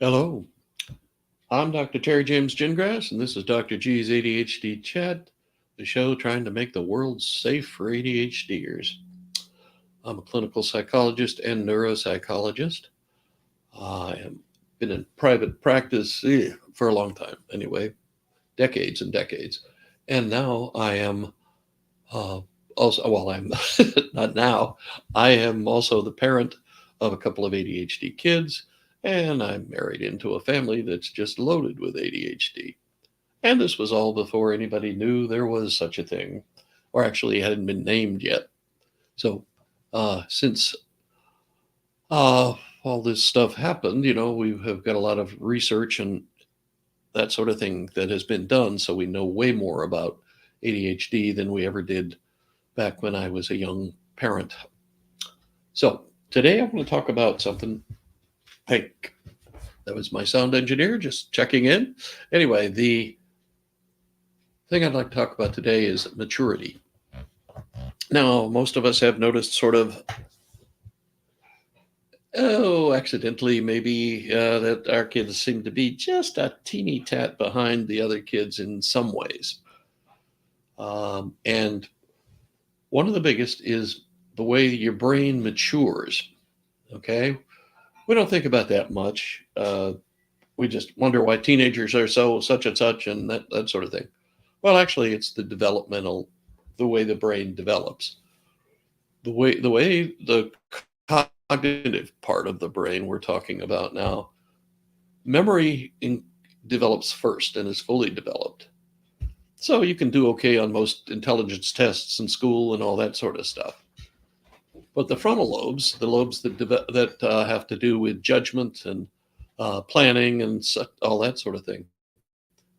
Hello, I'm Dr. Terry James Gingras, and this is Dr. G's ADHD Chat, the show trying to make the world safe for ADHDers. I'm a clinical psychologist and neuropsychologist. I have been in private practice for a long time, anyway, decades and decades. And now I am uh, I'm not now, I am also the parent of a couple of ADHD kids, and I'm married into a family that's just loaded with ADHD. And this was all before anybody knew there was such a thing, or actually hadn't been named yet. So, since all this stuff happened, we have got a lot of research and that sort of thing that has been done. So we know way more about ADHD than we ever did back when I was a young parent. So today I'm going to talk about something. Hey, that was my sound engineer just checking in. Anyway, the thing I'd like to talk about today is maturity. Now, most of us have noticed sort of, accidentally maybe, that our kids seem to be just a teeny tat behind the other kids in some ways. And one of the biggest is the way your brain matures. Okay. We don't think about that much. We just wonder why teenagers are so such and such and that sort of thing. Well, actually, it's the way the brain develops. The cognitive part of the brain we're talking about now, memory develops first and is fully developed. So you can do okay on most intelligence tests in school and all that sort of stuff. But the frontal lobes, the lobes that have to do with judgment and planning and all that sort of thing,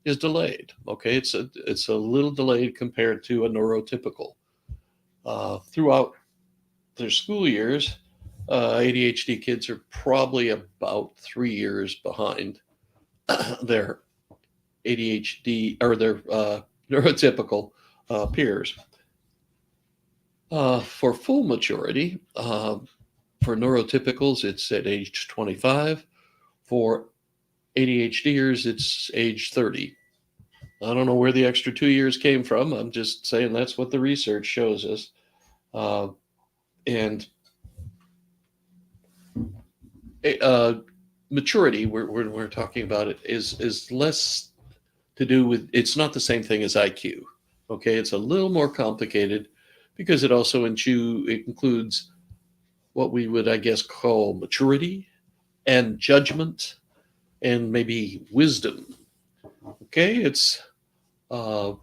is delayed. Okay, it's a little delayed compared to a neurotypical. Throughout their school years, ADHD kids are probably about 3 years behind their ADHD or their neurotypical peers. For full maturity, for neurotypicals, it's at age 25. For ADHDers, it's age 30. I don't know where the extra 2 years came from. I'm just saying that's what the research shows us. And maturity, we're talking about it, is less to do with, it's not the same thing as IQ. Okay, it's a little more complicated because it also it includes what we would, I guess, call maturity and judgment and maybe wisdom. Okay, it's uh,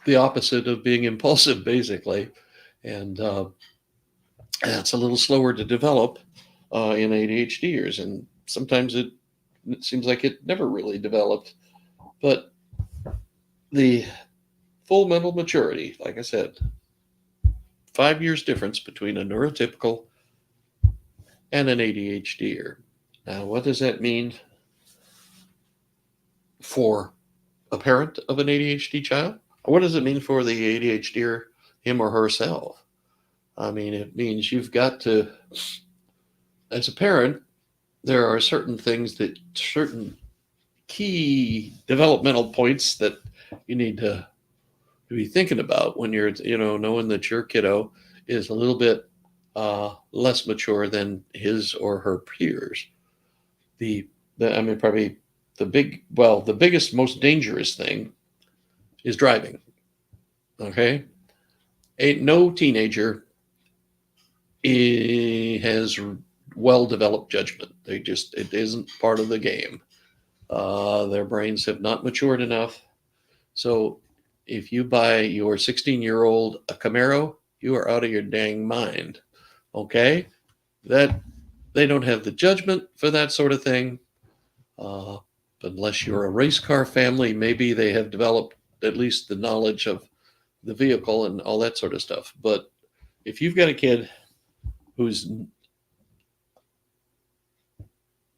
the opposite of being impulsive, basically, and it's a little slower to develop in ADHDers, and sometimes it seems like it never really developed. But the full mental maturity, like I said, 5 years difference between a neurotypical and an ADHDer. Now, what does that mean for a parent of an ADHD child? What does it mean for the ADHDer, him or herself? I mean, it means you've got to, as a parent, there are certain key developmental points that you need to be thinking about when you're, knowing that your kiddo is a little bit less mature than his or her peers. I mean, probably the biggest, most dangerous thing is driving. Okay, ain't no teenager has well developed judgment. It isn't part of the game. Their brains have not matured enough. So if you buy your 16-year-old a Camaro, you are out of your dang mind. Okay, that they don't have the judgment for that sort of thing. Unless you're a race car family, maybe they have developed at least the knowledge of the vehicle and all that sort of stuff. But if you've got a kid who's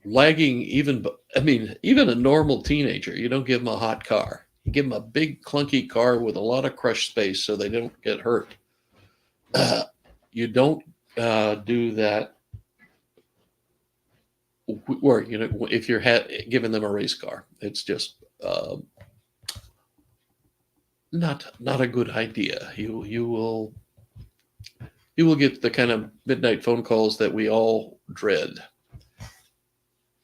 lagging, even a normal teenager, you don't give them a hot car. You give them a big clunky car with a lot of crush space so they don't get hurt. You don't do that Or if you're giving them a race car, it's just not a good idea. You will get the kind of midnight phone calls that we all dread.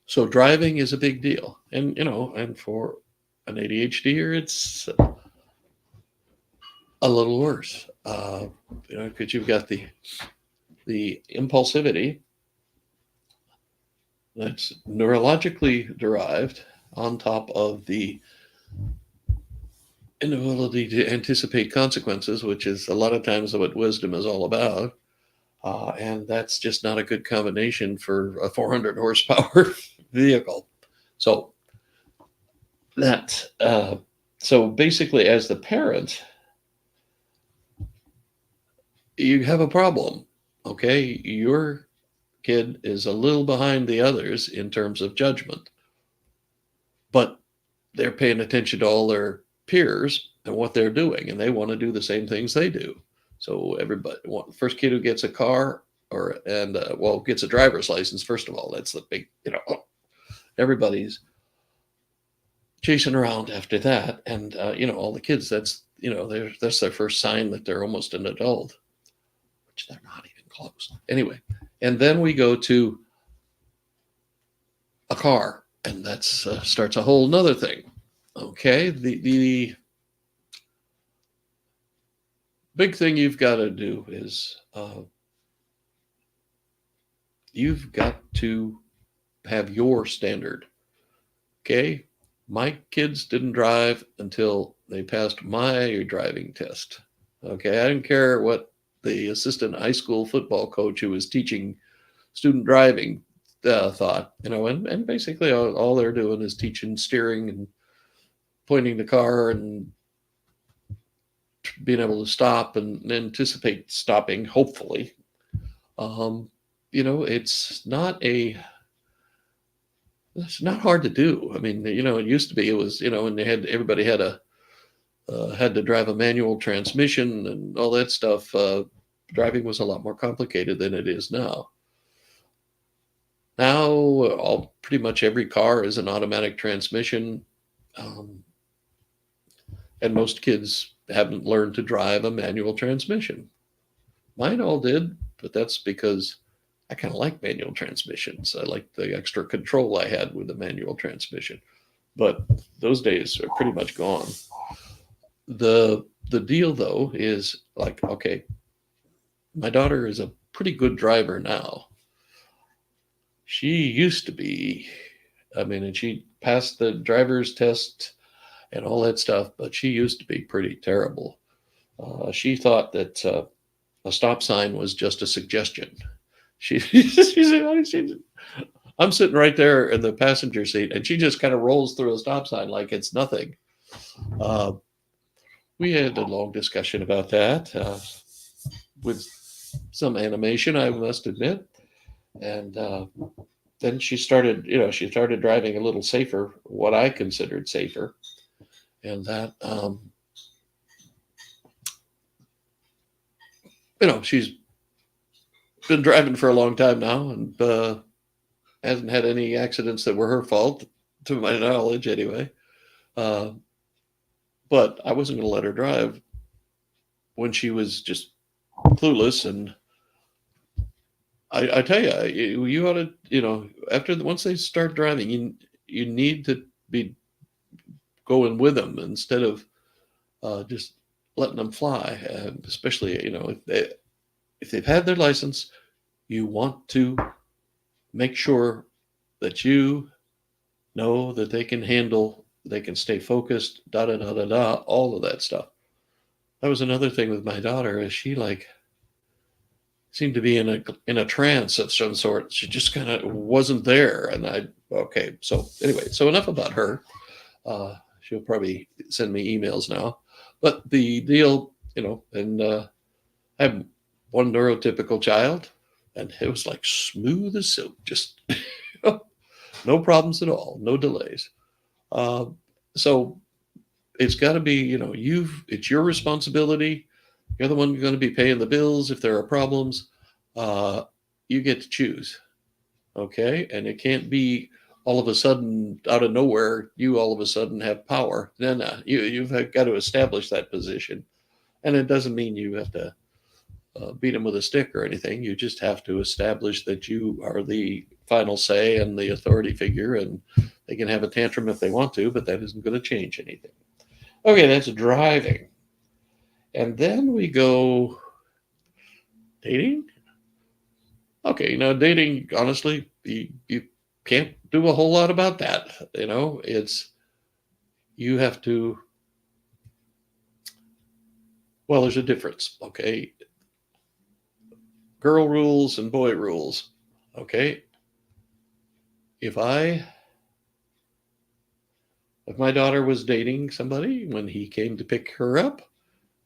So driving is a big deal, and for an ADHDer, it's a little worse. Because you've got the impulsivity that's neurologically derived on top of the inability to anticipate consequences, which is a lot of times what wisdom is all about. And that's just not a good combination for a 400 horsepower vehicle. So so basically, as the parent, you have a problem. Okay, your kid is a little behind the others in terms of judgment, but they're paying attention to all their peers and what they're doing, and they want to do the same things they do. So everybody, first kid who gets a car gets a driver's license. First of all, that's the big, everybody's chasing around after that, and all the kids. That's their first sign that they're almost an adult, which they're not even close. Anyway, and then we go to a car, and that starts a whole nother thing. Okay, the big thing you've got to do is you've got to have your standard. Okay, my kids didn't drive until they passed my driving test. Okay, I didn't care what the assistant high school football coach who was teaching student driving thought, and basically all they're doing is teaching steering and pointing the car and being able to stop and anticipate stopping, hopefully. It's not hard to do. I mean, it used to be, it was, and everybody had to drive a manual transmission and all that stuff. Driving was a lot more complicated than it is now. Now, pretty much every car is an automatic transmission. And most kids haven't learned to drive a manual transmission. Mine all did, but that's because I kind of like manual transmissions. I like the extra control I had with the manual transmission. But those days are pretty much gone. The deal, though, is like, okay, my daughter is a pretty good driver now. She used to be, and she passed the driver's test and all that stuff, but she used to be pretty terrible. She thought that a stop sign was just a suggestion. I'm sitting right there in the passenger seat, and she just kind of rolls through a stop sign like it's nothing. We had a long discussion about that with some animation, I must admit. And then she started driving a little safer, what I considered safer. And that, she's been driving for a long time now and hasn't had any accidents that were her fault, to my knowledge anyway. But I wasn't going to let her drive when she was just clueless. And I tell you, you ought to, once they start driving, you need to be going with them instead of just letting them fly. Especially, if they've had their license, you want to make sure that you know that they can stay focused, all of that stuff. That was another thing with my daughter, is she seemed to be in a trance of some sort. She just kind of wasn't there. And so anyway, so enough about her. She'll probably send me emails now. But the deal, and I have one neurotypical child, and it was like smooth as silk, just no problems at all, no delays. So it's got to be, it's your responsibility. You're the one who's going to be paying the bills if there are problems. You get to choose. Okay. And it can't be all of a sudden out of nowhere, you all of a sudden have power. Then you've got to establish that position. And it doesn't mean you have to beat them with a stick or anything. You just have to establish that you are the final say and the authority figure, and they can have a tantrum if they want to, but that isn't going to change anything. Okay, that's driving. And then we go dating. Okay, now dating, honestly, you can't do a whole lot about that. It's, you have to, well, there's a difference. Okay, girl rules and boy rules. Okay, if my daughter was dating somebody, when he came to pick her up,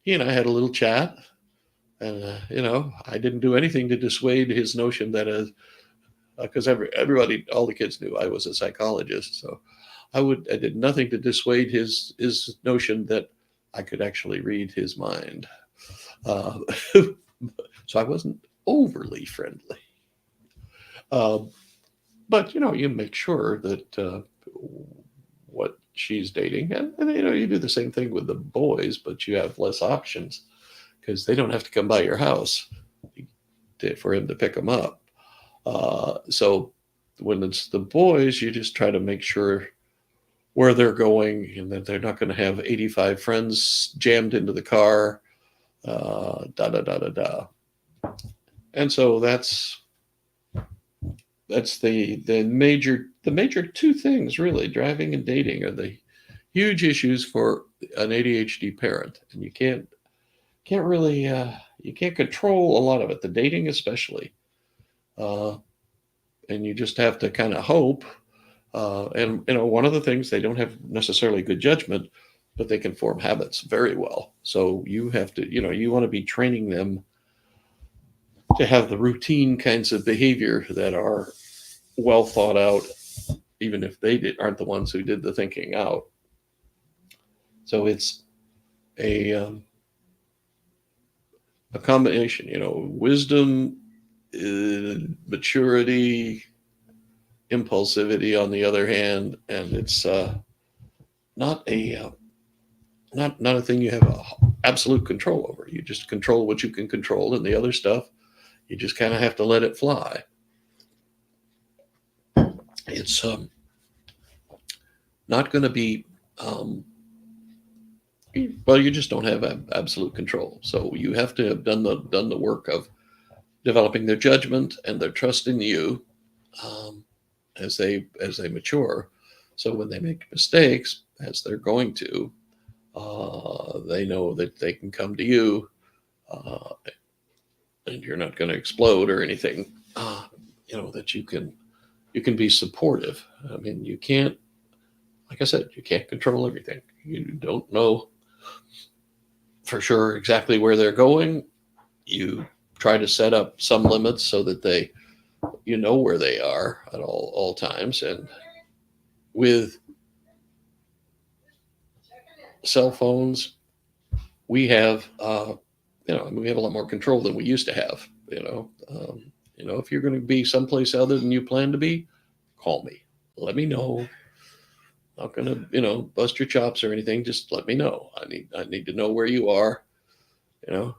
he and I had a little chat, and I didn't do anything to dissuade his notion that because everybody, all the kids knew I was a psychologist, so I did nothing to dissuade his notion that I could actually read his mind. So I wasn't overly friendly. But you make sure that what she's dating, and you do the same thing with the boys, but you have less options because they don't have to come by your house for him to pick them up. So when it's the boys, you just try to make sure where they're going and that they're not going to have 85 friends jammed into the car, da da da da da. And so that's the major two things, really. Driving and dating are the huge issues for an ADHD parent, and you can't really you can't control a lot of it. The dating especially, and you just have to kind of hope. And one of the things, they don't have necessarily good judgment, but they can form habits very well. So you have to, you want to be training them to have the routine kinds of behavior that are well thought out, even if they aren't the ones who did the thinking out. So it's a combination, wisdom, maturity, impulsivity on the other hand, and it's not a thing you have absolute control over. You just control what you can control, and the other stuff you just kind of have to let it fly. It's not going to be well, you just don't have absolute control. So you have to have done the work of developing their judgment and their trust in you as they mature. So when they make mistakes, as they're going to, they know that they can come to you, and you're not going to explode or anything. That you can be supportive. I mean, you can't, like I said, you can't control everything. You don't know for sure exactly where they're going. You try to set up some limits so that they, where they are at all times. And with cell phones, we have, we have a lot more control than we used to have. If you're going to be someplace other than you plan to be, call me. Let me know. I'm not going to, bust your chops or anything. Just let me know. I need to know where you are, in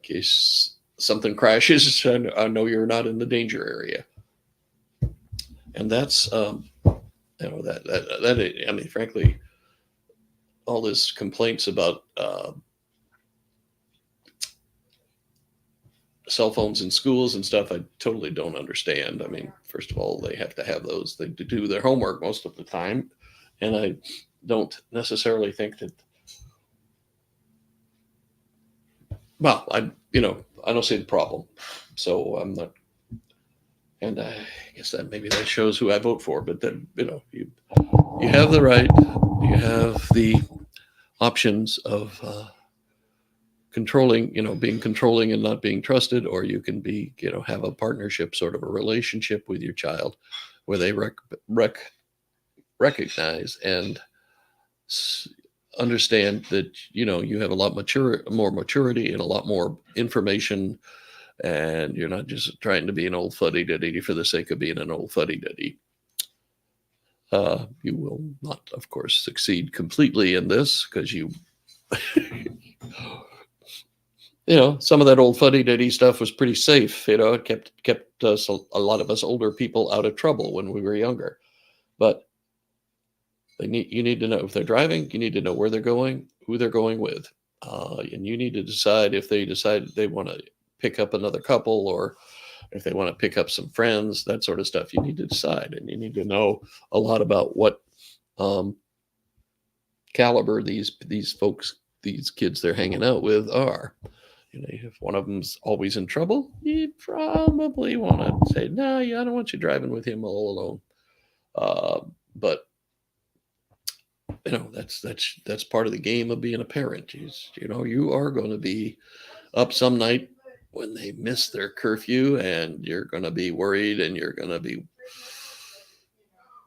case something crashes. I know you're not in the danger area. And that's, frankly, all this complaints about cell phones in schools and stuff, I totally don't understand. I mean, first of all, they have to have those. They do their homework most of the time. And I don't necessarily think that, well, I don't see the problem. So I'm not, and I guess that maybe that shows who I vote for, but then, you have the right, you have the options of controlling, being controlling and not being trusted, or you can be, have a partnership, sort of a relationship with your child where they recognize and understand that, you have a lot more maturity and a lot more information and you're not just trying to be an old fuddy-duddy for the sake of being an old fuddy-duddy. You will not, of course, succeed completely in this because you some of that old fuddy-duddy stuff was pretty safe. It kept us a lot of us older people out of trouble when we were younger. But you need to know if they're driving. You need to know where they're going, who they're going with, and you need to decide if they decide they want to pick up another couple or if they want to pick up some friends, that sort of stuff. You need to decide, and you need to know a lot about what caliber these folks, these kids they're hanging out with are. If one of them's always in trouble, you probably want to say, "No, I don't want you driving with him all alone." But that's part of the game of being a parent. You are going to be up some night when they miss their curfew, and you're going to be worried, and you're going to be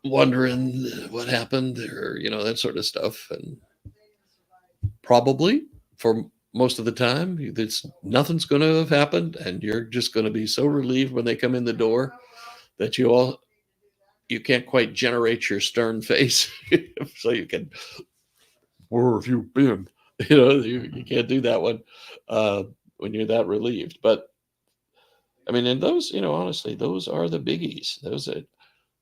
wondering what happened, or that sort of stuff. And probably for most of the time, nothing's going to have happened, and you're just going to be so relieved when they come in the door that you can't quite generate your stern face, so you can. Where have you been? You can't do that one when you're that relieved. But I mean, and those, honestly, those are the biggies.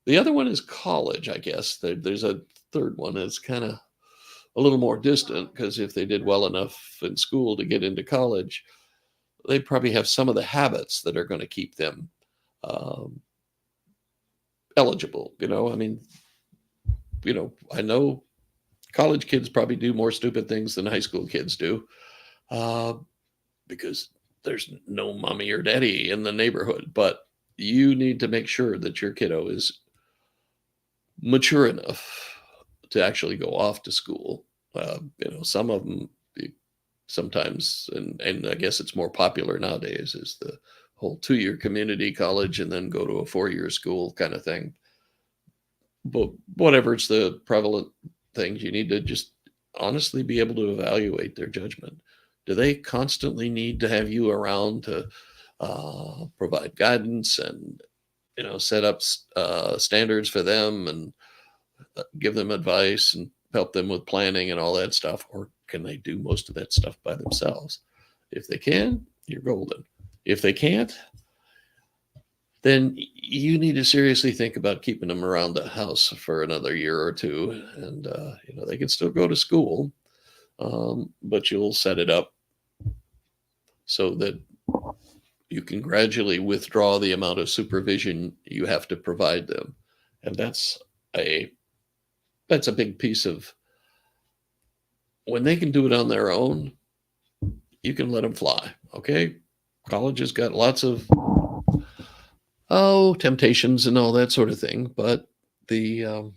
The other one is college, I guess. There's a third one that's kind of a little more distant, because if they did well enough in school to get into college, they probably have some of the habits that are going to keep them eligible. I mean, I know college kids probably do more stupid things than high school kids do, because there's no mommy or daddy in the neighborhood. But you need to make sure that your kiddo is mature enough to actually go off to school. Some of them sometimes, and I guess it's more popular nowadays, is the whole 2-year community college and then go to a 4-year school kind of thing. But whatever, it's the prevalent things, you need to just honestly be able to evaluate their judgment. Do they constantly need to have you around to provide guidance and set up standards for them and give them advice and help them with planning and all that stuff? Or can they do most of that stuff by themselves? If they can, you're golden. If they can't, then you need to seriously think about keeping them around the house for another year or two. And, they can still go to school, but you'll set it up so that you can gradually withdraw the amount of supervision you have to provide them. And that's a big piece of, when they can do it on their own, you can let them fly. Okay. College has got lots of, temptations and all that sort of thing. But if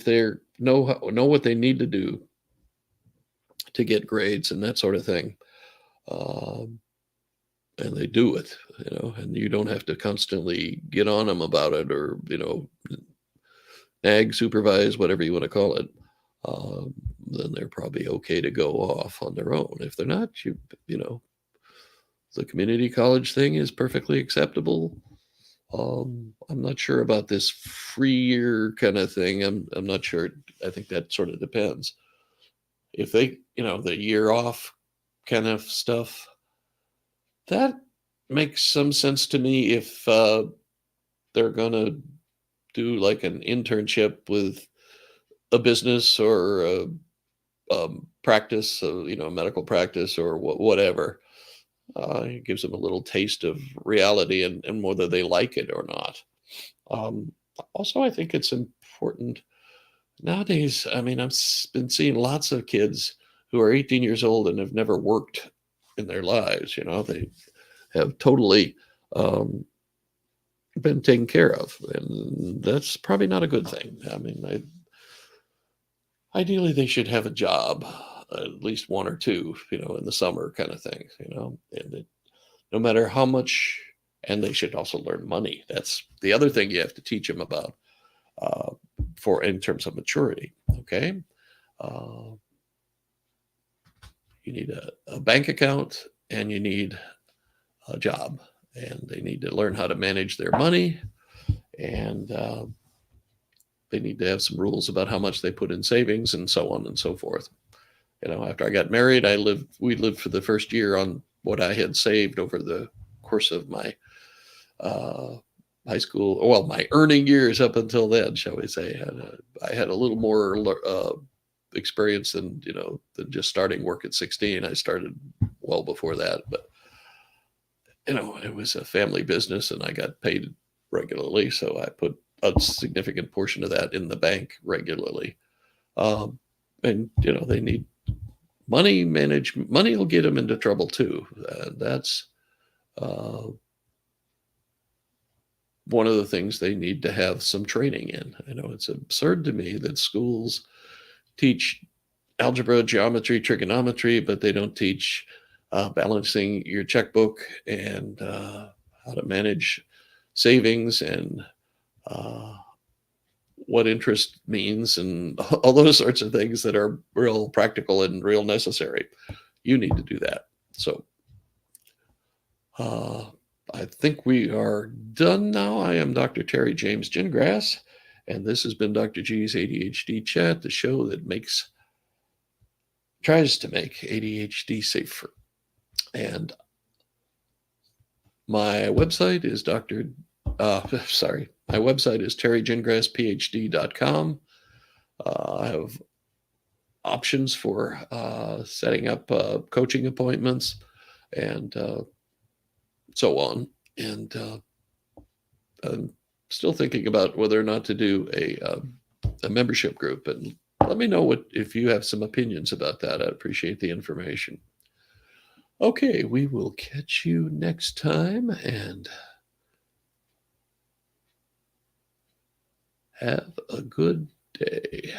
they know what they need to do to get grades and that sort of thing, and they do it, and you don't have to constantly get on them about it, or, nag, supervise, whatever you want to call it, then they're probably okay to go off on their own. If they're not, the community college thing is perfectly acceptable. I'm not sure about this free year kind of thing. I'm not sure. I think that sort of depends. If they, the year off kind of stuff, that makes some sense to me if they're going to do like an internship with a business or a practice, medical practice or whatever. It gives them a little taste of reality and whether they like it or not. Also, I think it's important nowadays. I mean, I've been seeing lots of kids who are 18 years old and have never worked in their lives. They have totally been taken care of, and that's probably not a good thing. I mean, ideally they should have a job, at least one or two, in the summer kind of thing, and no matter how much, and they should also learn money. That's the other thing you have to teach them about, in terms of maturity. Okay. You need a bank account, and you need job, and they need to learn how to manage their money, and they need to have some rules about how much they put in savings and so on and so forth. After I got married, we lived for the first year on what I had saved over the course of my high school, well, my earning years up until then, shall we say. I had a little more experience than just starting work at 16. I started well before that, but it was a family business, and I got paid regularly, so I put a significant portion of that in the bank regularly. And they need money management. Money will get them into trouble too. That's one of the things they need to have some training in. It's absurd to me that schools teach algebra, geometry, trigonometry, but they don't teach balancing your checkbook and how to manage savings and what interest means and all those sorts of things that are real practical and real necessary. You need to do that. So I think we are done now. I am Dr. Terry James Gingras, and this has been Dr. G's ADHD Chat, the show that tries to make ADHD safer. And my website is my website is terrygingrasphd.com. I have options for setting up coaching appointments and so on. And I'm still thinking about whether or not to do a membership group. And let me know if you have some opinions about that. I'd appreciate the information. Okay, we will catch you next time, and have a good day.